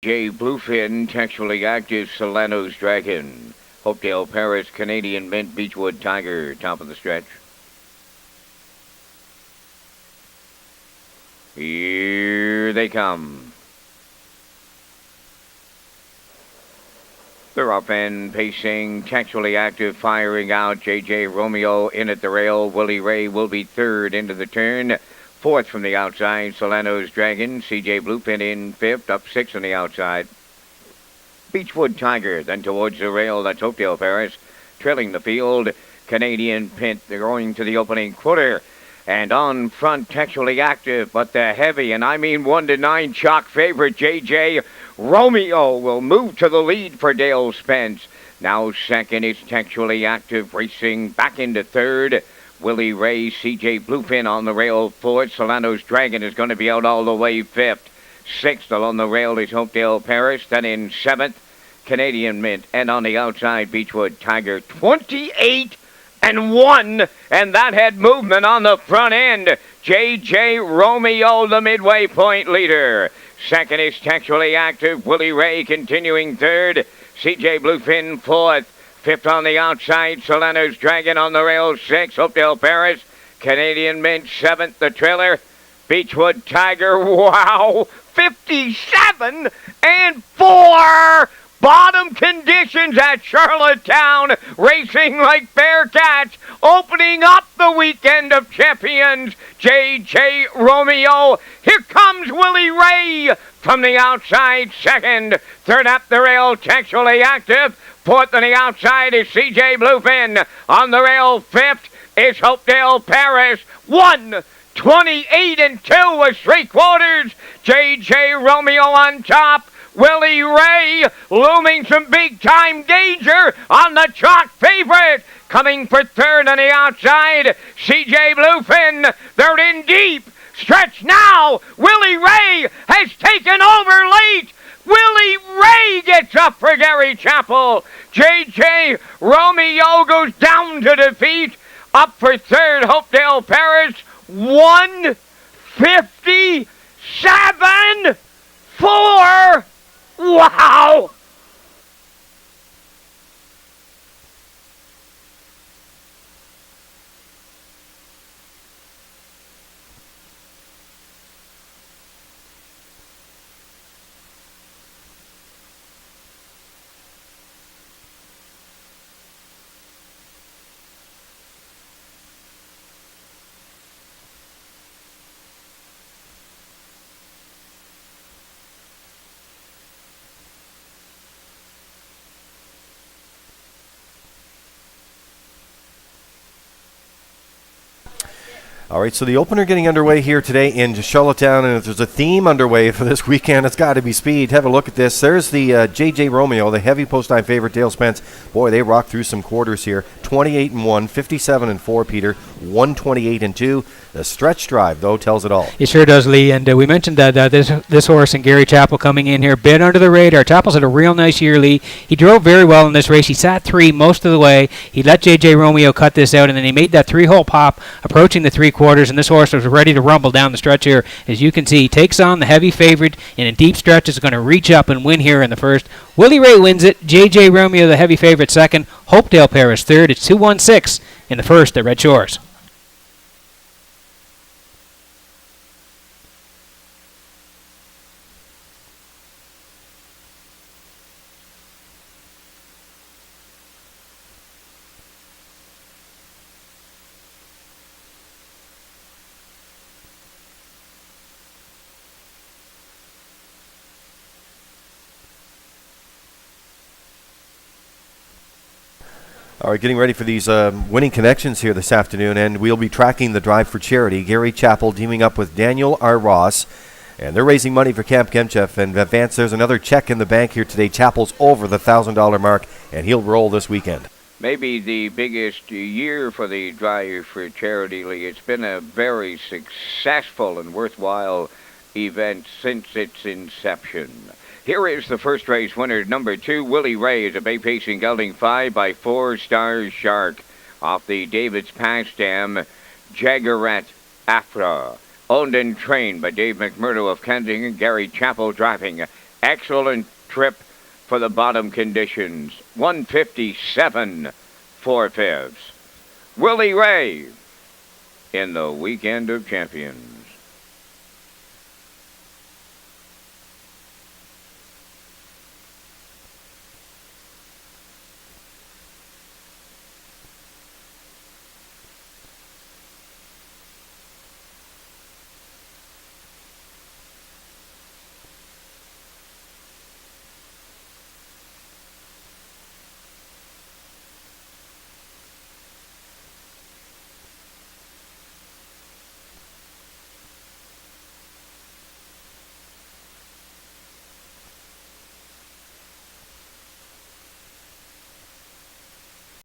J. Bluefin, textually active, Solano's Dragon. Hopedale Paris, Canadian Mint, Beechwood Tiger, top of the stretch. Here they come. They're up and pacing, textually active, firing out. J.J. Romeo in at the rail. Willie Ray will be third into the turn. Fourth from the outside, Solano's Dragon. C.J. Bluefin in fifth, up six on the outside. Beechwood Tiger, then towards the rail, that's Hopedale Paris. Trailing the field, Canadian Pint. They're going to the opening quarter. And on front, textually active, but the heavy, and I mean 1-9 chalk favorite, J.J. Romeo will move to the lead for Dale Spence. Now second is textually active, racing back into third. Willie Ray, C.J. Bluefin on the rail fourth. Solano's Dragon is going to be out all the way fifth. Sixth along the rail is Hopedale Paris. Then in seventh, Canadian Mint. And on the outside, Beechwood Tiger. 28-1. And that had movement on the front end. J.J. Romeo, the midway point leader. Second is textually active. Willie Ray continuing third. C.J. Bluefin fourth. Fifth on the outside, Solano's Dragon on the rail, sixth, Hopedale Paris. Canadian Mint, seventh, the trailer. Beechwood Tiger, wow, 57-4. Bottom conditions at Charlottetown, racing like Bearcats, opening up the weekend of champions. J.J. Romeo, here comes Willie Ray from the outside, second. Third up the rail, textually active. Fourth on the outside is C.J. Bluefin. On the rail, fifth is Hopedale Paris. 1:28-2 with three quarters. J.J. Romeo on top. Willie Ray looming some big-time danger on the chalk favorite. Coming for third on the outside, C.J. Bluefin. They're in deep. Stretch now. Willie Ray has taken over late. Willie Ray gets up for Gary Chappell. J.J. Romeo goes down to defeat. Up for third, Hopedale Paris. 1:57.4. Wow! All right, so the opener getting underway here today in Charlottetown, and if there's a theme underway for this weekend, it's got to be speed. Have a look at this. There's the J.J. Romeo, the heavy post-time favorite, Dale Spence. Boy, they rocked through some quarters here. 28-1, 57-4, Peter, 128-2. The stretch drive, though, tells it all. It sure does, Lee. And we mentioned that this horse and Gary Chappell coming in here, bit under the radar. Chappell's had a real nice year, Lee. He drove very well in this race. He sat three most of the way. He let J.J. Romeo cut this out, and then he made that three-hole pop approaching the three quarters, and this horse was ready to rumble down the stretch here. As you can see, he takes on the heavy favorite in a deep stretch. Is going to reach up and win here in the first. Willie Ray wins it. J.J. Romeo, the heavy favorite, second. Hopedale Paris, third. It's 2-1-6 in the first at Red Shores. All right, getting ready for these winning connections here this afternoon, and we'll be tracking the drive for charity. Gary Chappell teaming up with Daniel R. Ross, and they're raising money for Camp Kemchef. And Vance, there's another check in the bank here today. Chappell's over the $1,000 mark, and he'll roll this weekend. Maybe the biggest year for the drive for charity, Lee. It's been a very successful and worthwhile event since its inception. Here is the first race winner, number 2, Willie Ray, is a bay pacing gelding 5 by 4 Stars Shark. Off the David's Pass Dam, Jaggerat Afra. Owned and trained by Dave McMurdo of Kensington, Gary Chappell driving. Excellent trip for the bottom conditions. 157 4/5. Willie Ray in the Weekend of Champions.